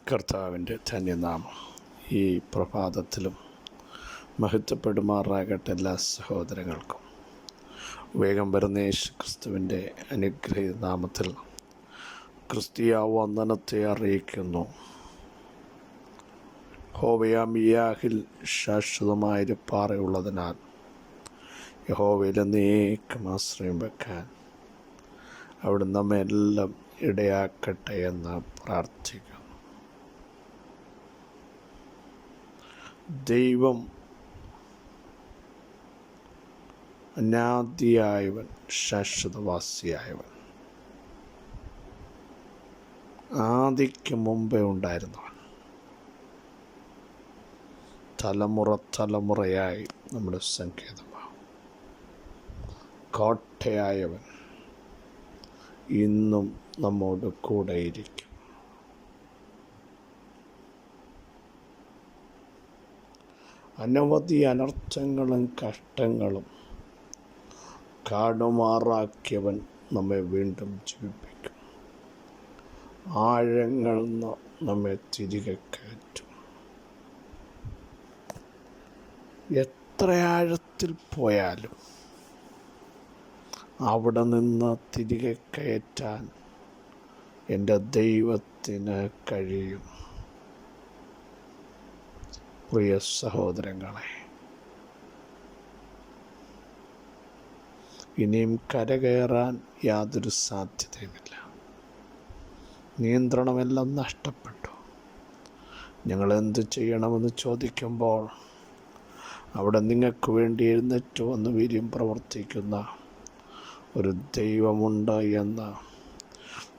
കർത്താവിൻ്റെ ധന്യനാമം ഈ പ്രഭാതത്തിലും മഹത്വപ്പെടുമാറാകട്ടെ. എല്ലാ സഹോദരങ്ങൾക്കും വേഗം വരുന്ന യേശു ക്രിസ്തുവിൻ്റെ അനുഗ്രഹീത നാമത്തിൽ ക്രിസ്തീയ വന്ദനത്തെ അറിയിക്കുന്നു. യഹോവയാമിയാഹിൽ ശാശ്വതമായൊരു പാറയുള്ളതിനാൽ യഹോവയിൽ എന്നേക്കും ആശ്രയം വെക്കാൻ അവിടെ നമ്മെല്ലാം ഇടയാക്കട്ടെ എന്ന് പ്രാർത്ഥിക്കുന്നു. ദൈവം അനാദിയായവൻ, ശാശ്വതവാസിയായവൻ, ആദിക്ക് മുമ്പേ ഉണ്ടായിരുന്നവൻ, തലമുറയായി നമ്മുടെ സങ്കേതമാണ്, കോട്ടയായവൻ ഇന്നും നമ്മോട് കൂടെയിരിക്കും. അനവധി അനർത്ഥങ്ങളും കഷ്ടങ്ങളും കാടുമാറാക്കിയവൻ നമ്മെ വീണ്ടും ജീവിപ്പിക്കും. ആഴങ്ങളിൽ നിന്ന് നമ്മെ തിരികെ കയറ്റും. എത്ര ആഴത്തിൽ പോയാലും അവിടെ നിന്ന് തിരികെ കയറ്റാൻ എൻ്റെ ദൈവത്തിന് കഴിയും. പ്രിയ സഹോദരങ്ങളെ, ഇനിയും കരകയറാൻ യാതൊരു സാധ്യതയുമില്ല. നിയന്ത്രണമെല്ലാം നഷ്ടപ്പെട്ടു. ഞങ്ങൾ എന്തു ചെയ്യണമെന്ന് ചോദിക്കുമ്പോൾ അവിടെ നിങ്ങൾക്ക് വേണ്ടി എഴുന്നേറ്റ് വന്ന് വീര്യം പ്രവർത്തിക്കുന്ന ഒരു ദൈവമുണ്ട് എന്ന്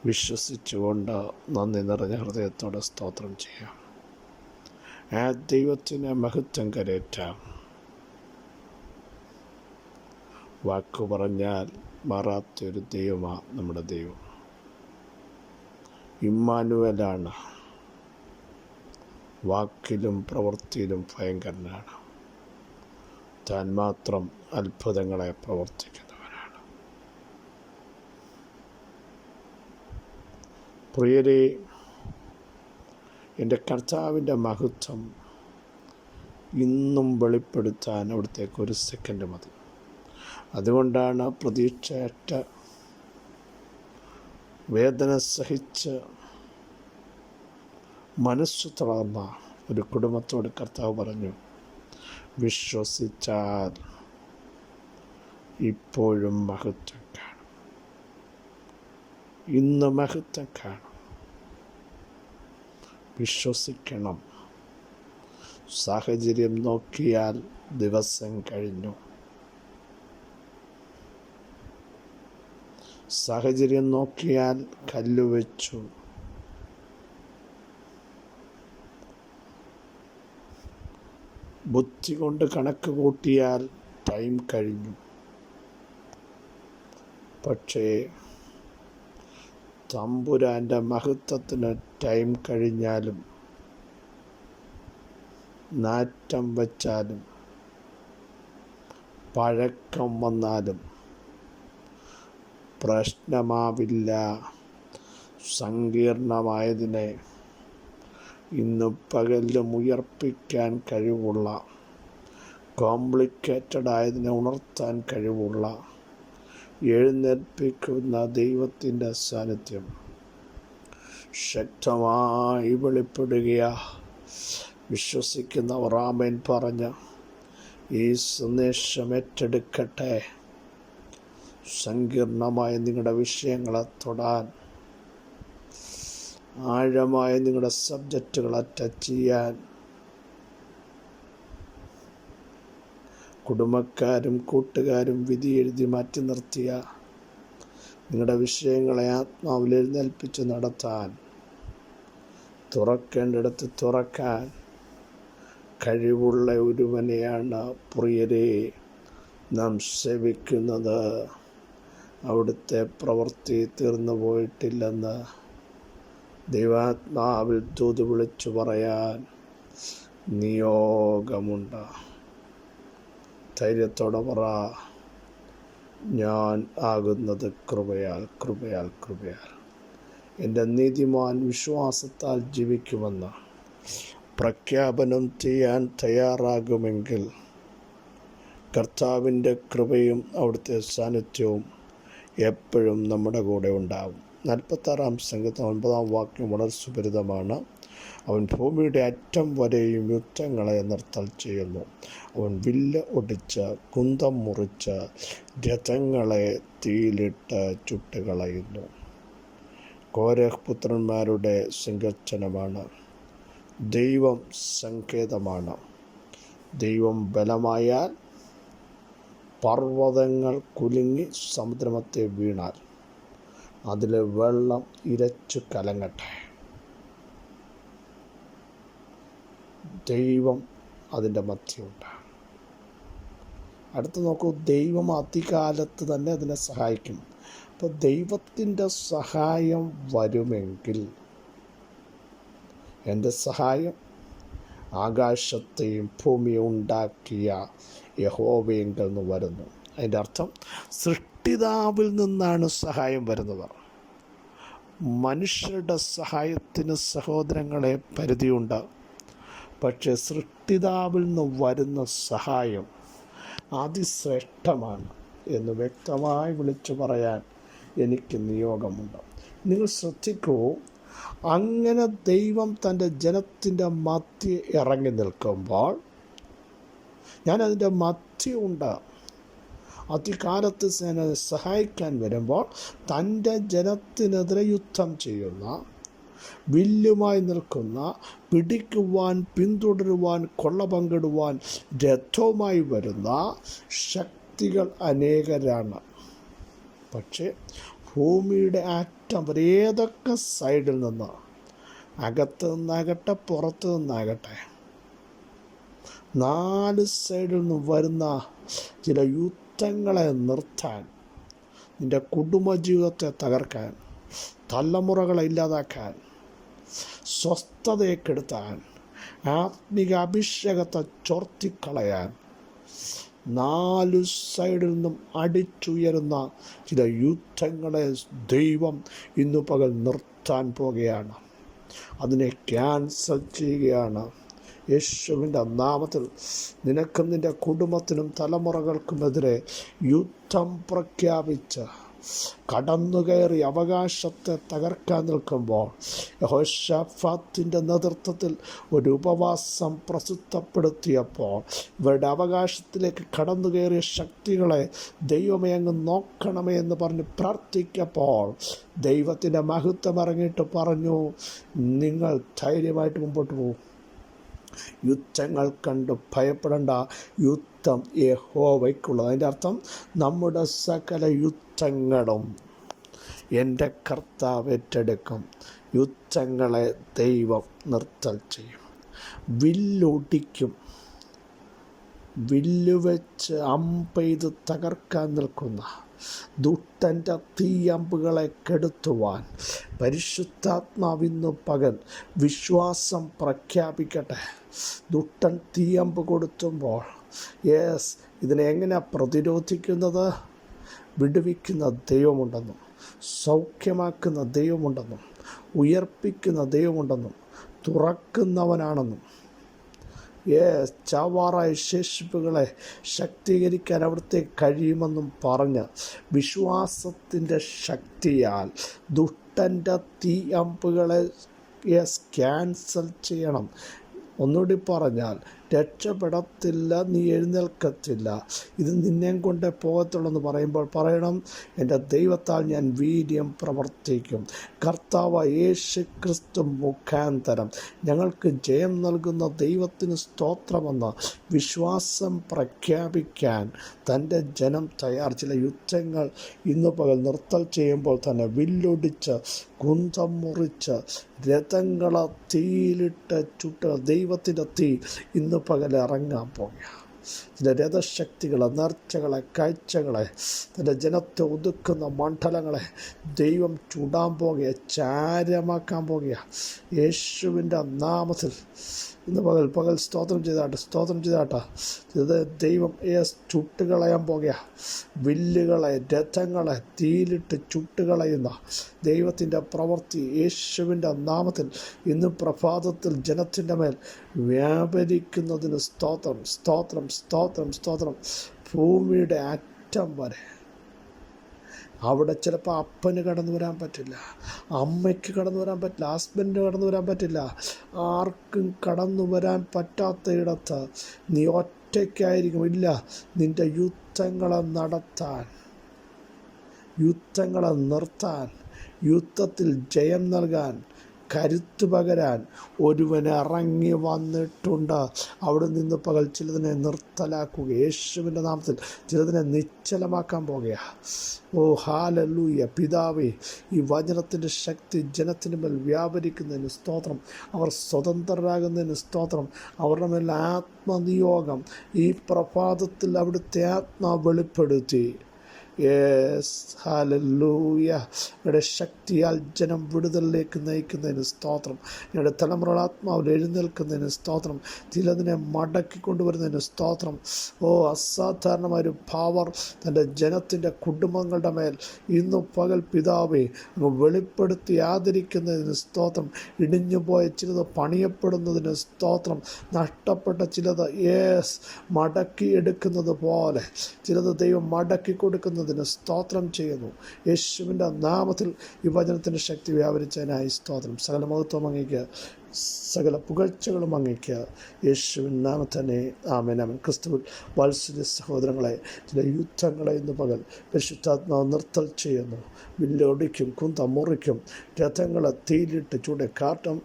വിശ്വസിച്ചുകൊണ്ട് നന്ദി നിറഞ്ഞ ഹൃദയത്തോടെ സ്തോത്രം ചെയ്യാം. ആ ദൈവത്തിന് മഹത്വം കരേറ്റാം. വാക്കു പറഞ്ഞാൽ മാറാത്തൊരു ദൈവമാണ് നമ്മുടെ ദൈവം. ഇമ്മാനുവലാണ്. വാക്കിലും പ്രവൃത്തിയിലും ഭയങ്കരനാണ്. താൻ മാത്രം അത്ഭുതങ്ങളെ പ്രവർത്തിക്കുന്നവനാണ്. പ്രിയരെ, എൻ്റെ കർത്താവിൻ്റെ മഹത്വം ഇന്നും വെളിപ്പെടുത്താൻ അവിടത്തേക്ക് ഒരു സെക്കൻഡ് മതി. അതുകൊണ്ടാണ് പ്രതീക്ഷയറ്റ വേദന സഹിച്ച് മനസ്സു തളർന്ന ഒരു കുടുംബത്തോട് കർത്താവ് പറഞ്ഞു, വിശ്വസിച്ചാൽ ഇപ്പോഴും മഹത്വം കാണും. ഇന്ന് മഹത്വം കാണും. വിശ്വസിക്കണം. സാഹചര്യം നോക്കിയാൽ ദിവസം കഴിഞ്ഞു. സാഹചര്യം നോക്കിയാൽ കല്ലുവെച്ചു. ബുദ്ധി കൊണ്ട് കണക്ക് കൂട്ടിയാൽ ടൈം കഴിഞ്ഞു. പക്ഷേ തമ്പുരാൻ്റെ മഹത്വത്തിന് ടൈം കഴിഞ്ഞാലും നാറ്റം വച്ചാലും പഴക്കം വന്നാലും പ്രശ്നമാവില്ല. സങ്കീർണമായതിനെ ഇന്ന് പകലും ഉയർപ്പിക്കാൻ കഴിവുള്ള, കോംപ്ലിക്കേറ്റഡ് ആയതിനെ ഉണർത്താൻ കഴിവുള്ള, എഴുന്നേൽപ്പിക്കുന്ന ദൈവത്തിൻ്റെ സാന്നിധ്യം ശക്തമായി വെളിപ്പെടുകയാ. വിശ്വസിക്കുന്നവർ ആമേൻ പറഞ്ഞ് ഈ സന്ദേശം ഏറ്റെടുക്കട്ടെ. സങ്കീർണമായ നിങ്ങളുടെ വിഷയങ്ങളെ തൊടാൻ, ആഴമായ നിങ്ങളുടെ സബ്ജക്റ്റുകളെ ടച്ച് ചെയ്യാൻ, കുടുംബക്കാരും കൂട്ടുകാരും വിധി എഴുതി മാറ്റി നിർത്തിയ നിങ്ങളുടെ വിഷയങ്ങളെ ആത്മാവിൽ എഴുന്നേൽപ്പിച്ച് നടത്താൻ, തുറക്കേണ്ടിടത്ത് തുറക്കാൻ കഴിവുള്ള ഒരുവനെയാണ് പ്രിയരെ നാം സേവിക്കുന്നത്. അവിടുത്തെ പ്രവൃത്തി തീർന്നു പോയിട്ടില്ലെന്ന് ദൈവാത്മാവിൽ ദൂത് വിളിച്ചു പറയാൻ നിയോഗമുണ്ട്. ധൈര്യത്തോടെ പറ, ഞാൻ ആകുന്നത് കൃപയാൽ. എൻ്റെ നീതിമാൻ വിശ്വാസത്താൽ ജീവിക്കുമെന്ന് പ്രഖ്യാപനം ചെയ്യാൻ തയ്യാറാകുമെങ്കിൽ കർത്താവിൻ്റെ കൃപയും അവിടുത്തെ സാന്നിധ്യവും എപ്പോഴും നമ്മുടെ കൂടെ ഉണ്ടാകും. 46-ാം സംഗീതം 9-ാം വാക്യം വളരെ സുപരിതമാണ്. അവൻ ഭൂമിയുടെ അറ്റം വരെയും യുദ്ധങ്ങളെ നിർത്തൽ ചെയ്യുന്നു. അവൻ വില്ല് ഒടിച്ച് കുന്തം മുറിച്ച് രഥങ്ങളെ തീയിലിട്ട് ചുട്ടുകളയുന്നു. കോരഹ് പുത്രന്മാരുടെ സിംഹച്ചനമാണ്. ദൈവം സങ്കേതമാണ്. ദൈവം ബലമായാൽ പർവ്വതങ്ങൾ കുലുങ്ങി സമുദ്രമത്തെ വീണാൽ അതിലെ വെള്ളം ഇരച്ചു കലങ്ങട്ടെ. ദൈവം അതിൻ്റെ മധ്യമുണ്ട്. അടുത്ത് നോക്കൂ, ദൈവം അതികാലത്ത് തന്നെ അതിനെ സഹായിക്കും. അപ്പോൾ ദൈവത്തിൻ്റെ സഹായം വരുമെങ്കിൽ എൻ്റെ സഹായം ആകാശത്തെയും ഭൂമിയെ ഉണ്ടാക്കിയ യഹോവയെങ്കിൽ നിന്ന് വരുന്നു. അതിൻ്റെ അർത്ഥം സൃഷ്ടിതാവിൽ നിന്നാണ് സഹായം വരുന്നത്. മനുഷ്യരുടെ സഹായത്തിന് സഹോദരങ്ങളെ പരിധിയുണ്ട്. പക്ഷേ സൃഷ്ടിതാവിൽ നിന്ന് വരുന്ന സഹായം അതിശ്രേഷ്ഠമാണ് എന്ന് വ്യക്തമായി വിളിച്ചു പറയാൻ എനിക്ക് നിയോഗമുണ്ട്. നിങ്ങൾ ശ്രദ്ധിക്കൂ, അങ്ങനെ ദൈവം തൻ്റെ ജനത്തിൻ്റെ മധ്യേ ഇറങ്ങി നിൽക്കുമ്പോൾ, ഞാനതിൻ്റെ മധ്യമുണ്ട്, അതികാലത്ത് സഹായിക്കാൻ വരുമ്പോൾ തൻ്റെ ജനത്തിനെതിരെ യുദ്ധം ചെയ്യുന്ന, വില്ലുമായി നിൽക്കുന്ന, പിടിക്കുവാൻ, പിന്തുടരുവാൻ, കൊള്ള പങ്കിടുവാൻ രഥവുമായി വരുന്ന ശക്തികൾ അനേകരാണ്. പക്ഷേ ഭൂമിയുടെ അറ്റം വരെ ഏതൊക്കെ സൈഡിൽ നിന്ന്, അകത്ത് നിന്നാകട്ടെ പുറത്ത് നിന്നാകട്ടെ, 4 സൈഡിൽ നിന്നും വരുന്ന ചില യുദ്ധങ്ങളെ നിർത്താൻ, നിൻ്റെ കുടുംബജീവിതത്തെ തകർക്കാൻ, തലമുറകളെ ഇല്ലാതാക്കാൻ, സ്വസ്ഥതയെ കെടുത്താൻ, ആത്മിക അഭിഷേകത്തെ ചോർത്തിക്കളയാൻ 4 സൈഡിൽ നിന്നും അടിച്ചുയരുന്ന ചില യുദ്ധങ്ങളെ ദൈവം ഇന്നു പകൽ നിർത്താൻ പോകുകയാണ്. അതിനെ ക്യാൻസൽ ചെയ്യുകയാണ്. യേശുവിൻ്റെ നാമത്തിൽ നിനക്കും നിൻ്റെ കുടുംബത്തിനും തലമുറകൾക്കുമെതിരെ യുദ്ധം പ്രഖ്യാപിച്ച് കടന്നുകയറി അവകാശത്തെ തകർക്കാൻ നിൽക്കുമ്പോൾ യഹോശാഫാത്തിൻ്റെ നേതൃത്വത്തിൽ ഒരു ഉപവാസം പ്രസിദ്ധപ്പെടുത്തിയപ്പോൾ ഇവരുടെ അവകാശത്തിലേക്ക് കടന്നുകയറിയ ശക്തികളെ ദൈവമേ അങ്ങ് നോക്കണമേ എന്ന് പറഞ്ഞ് പ്രാർത്ഥിക്കപ്പോൾ ദൈവത്തിൻ്റെ മഹത്വം ഇറങ്ങിയിട്ട് പറഞ്ഞു, നിങ്ങൾ ധൈര്യമായിട്ട് മുമ്പോട്ട് പോകും. യുദ്ധങ്ങൾ കണ്ട് ഭയപ്പെടേണ്ട, യുദ്ധം യഹോവയ്ക്കുള്ളത്. അതിൻ്റെ അർത്ഥം നമ്മുടെ സകല യുദ്ധങ്ങളും എൻ്റെ കർത്താവ് ഏറ്റെടുക്കും. യുദ്ധങ്ങളെ ദൈവം നിർത്തൽ ചെയ്യും. വില്ലൊടിക്കും. വില്ലുവെച്ച് അമ്പെയ്ത് തകർക്കാൻ നിൽക്കുന്ന ദുഷ്ടൻ്റെ തീയമ്പുകളെ കെടുത്തുവാൻ പരിശുദ്ധാത്മാവിന്നു പകൽ വിശ്വാസം പ്രഖ്യാപിക്കട്ടെ. ദുഷ്ടൻ തീയമ്പ് കൊടുത്തുമ്പോൾ ഇതിനെ എങ്ങനെയാണ് പ്രതിരോധിക്കുന്നത്? വിടുവിക്കുന്ന ദൈവമുണ്ടെന്നും സൗഖ്യമാക്കുന്ന ദൈവമുണ്ടെന്നും ഉയർപ്പിക്കുന്ന ദൈവമുണ്ടെന്നും തുറക്കുന്നവനാണെന്നും ചാവാറായ ശേഷിപ്പുകളെ ശക്തീകരിക്കാൻ അവിടുത്തെ കഴിയുമെന്നും പറഞ്ഞ് വിശ്വാസത്തിൻ്റെ ശക്തിയാൽ ദുഷ്ടൻ്റെ തീയമ്പുകളെ ക്യാൻസൽ ചെയ്യണം. ഒന്നുകൂടി പറഞ്ഞാൽ, രക്ഷപ്പെടത്തില്ല, നീ എഴുന്നേൽക്കത്തില്ല, ഇത് നിന്നെയും കൊണ്ടേ പോകത്തുള്ളൂ എന്ന് പറയുമ്പോൾ പറയണം, എൻ്റെ ദൈവത്താൽ ഞാൻ വീര്യം പ്രവർത്തിക്കും. കർത്താവ് യേശു ക്രിസ്തു മുഖാന്തരം ഞങ്ങൾക്ക് ജയം നൽകുന്ന ദൈവത്തിന് സ്തോത്രമെന്ന് വിശ്വാസം പ്രഖ്യാപിക്കാൻ തൻ്റെ ജനം തയ്യാർ. ചില യുദ്ധങ്ങൾ ഇന്നു പകൽ നിർത്തൽ ചെയ്യുമ്പോൾ തന്നെ വില്ലൊടിച്ച് കുന്തം മുറിച്ച് രഥങ്ങളെ തീയിലിട്ട് ചുട്ട് ദൈവത്തിൻ്റെ തീ ഇന്ന് പകൽ ഇറങ്ങാൻ പോകുക. ചില രഥശക്തികളെ, നേർച്ചകളെ, കാഴ്ചകളെ, തൻ്റെ ജനത്തെ ഒതുക്കുന്ന മണ്ഡലങ്ങളെ ദൈവം ചുടാൻ പോകുക, ചാരമാക്കാൻ പോകുക. യേശുവിൻ്റെ നാമത്തിൽ ഇന്ന് പകൽ സ്തോത്രം ചെയ്താട്ടെ. ഇത് ദൈവം ചുട്ടുകളയാൻ പോകുക. വില്ലുകളെ, രഥങ്ങളെ തീയിലിട്ട് ചുട്ടുകളയുന്ന ദൈവത്തിൻ്റെ പ്രവൃത്തി യേശുവിൻ്റെ നാമത്തിൽ ഇന്ന് പ്രഭാതത്തിൽ ജനത്തിൻ്റെ മേൽ വ്യാപരിക്കുന്നതിന് സ്തോത്രം. ഭൂമിയുടെ അറ്റം വരെ. അവിടെ ചിലപ്പോൾ അപ്പന് കടന്നു വരാൻ പറ്റില്ല, അമ്മയ്ക്ക് കടന്നു വരാൻ പറ്റില്ല, ഹസ്ബൻഡിന് കടന്നു വരാൻ പറ്റില്ല, ആർക്കും കടന്നു വരാൻ പറ്റാത്ത ഇടത്ത് നീ ഒറ്റയ്ക്കായിരിക്കും. ഇല്ല, നിൻ്റെ യുദ്ധങ്ങളെ നടത്താൻ, യുദ്ധങ്ങളെ നിർത്താൻ, യുദ്ധത്തിൽ ജയം നൽകാൻ, കരുത്ത് പകരാൻ ഒരുവൻ ഇറങ്ങി വന്നിട്ടുണ്ട്. അവിടെ നിന്ന് പകൽ ചിലതിനെ നിർത്തലാക്കുക. യേശുവിൻ്റെ നാമത്തിൽ ചിലതിനെ നിശ്ചലമാക്കാൻ പോകുക. ഓ ഹല്ലേലൂയ. പിതാവേ, ഈ വചനത്തിൻ്റെ ശക്തി ജനത്തിന് മേൽ വ്യാപരിക്കുന്നതിന് സ്തോത്രം. അവർ സ്വതന്ത്രരാകുന്നതിന് സ്തോത്രം. അവരുടെ മേൽ ആത്മനിയോഗം ഈ പ്രഭാതത്തിൽ അവിടുത്തെ ആത്മാവ് വെളിപ്പെടുത്തി. ഹല്ലേലൂയ. ഞങ്ങളുടെ ശക്തിയാൽ ജനം വിടുതലിലേക്ക് നയിക്കുന്നതിന് സ്തോത്രം. ഞങ്ങളുടെ തലമുറ ആത്മാവിൽ എഴുന്നേൽക്കുന്നതിന് സ്തോത്രം. ചിലതിനെ മടക്കി കൊണ്ടുവരുന്നതിന് സ്തോത്രം. അസാധാരണമായൊരു പവർ തൻ്റെ ജനത്തിൻ്റെ കുടുംബങ്ങളുടെ മേൽ ഇന്നു പകൽ പിതാവേ വെളിപ്പെടുത്തി ആദരിക്കുന്നതിന് സ്തോത്രം. ഇടിഞ്ഞുപോയ ചിലത് പണിയപ്പെടുന്നതിന് സ്തോത്രം. നഷ്ടപ്പെട്ട ചിലത് മടക്കി എടുക്കുന്നത് പോലെ ചിലത് ദൈവം മടക്കി കൊടുക്കുന്നത് സ്തോത്രം ചെയ്യുന്നു. യേശുവിൻ്റെ നാമത്തിൽ ഈ വചനത്തിൻ്റെ ശക്തി വ്യാപരിച്ചതിനായി സ്തോത്രം. സകല മഹത്വം അങ്ങേക്ക്, സകല പുകഴ്ചകളും അങ്ങേക്ക്. യേശുവിൻ നാമത്തന്നെ ആമേൻ. ക്രിസ്തുവിൽ വാത്സല്യ സഹോദരങ്ങളെ, ചില യുദ്ധങ്ങളെ ഇന്ന് പകൽ പരിശുദ്ധാത്മാവ് നിർത്തൽ ചെയ്യുന്നു. വില്ലൊടിക്കും, കുന്തം മുറിക്കും, രഥങ്ങളെ തീയിലിട്ട് ചൂടക്കാട്ടും.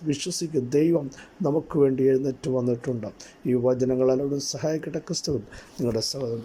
വിശ്വസിക്കും, ദൈവം നമുക്ക് വേണ്ടി എഴുന്നേറ്റ് വന്നിട്ടുണ്ട്. ഈ വചനങ്ങളെല്ലാം സഹായിക്കട്ടെ. ക്രിസ്തുവിൽ നിങ്ങളുടെ സഹോദരൻ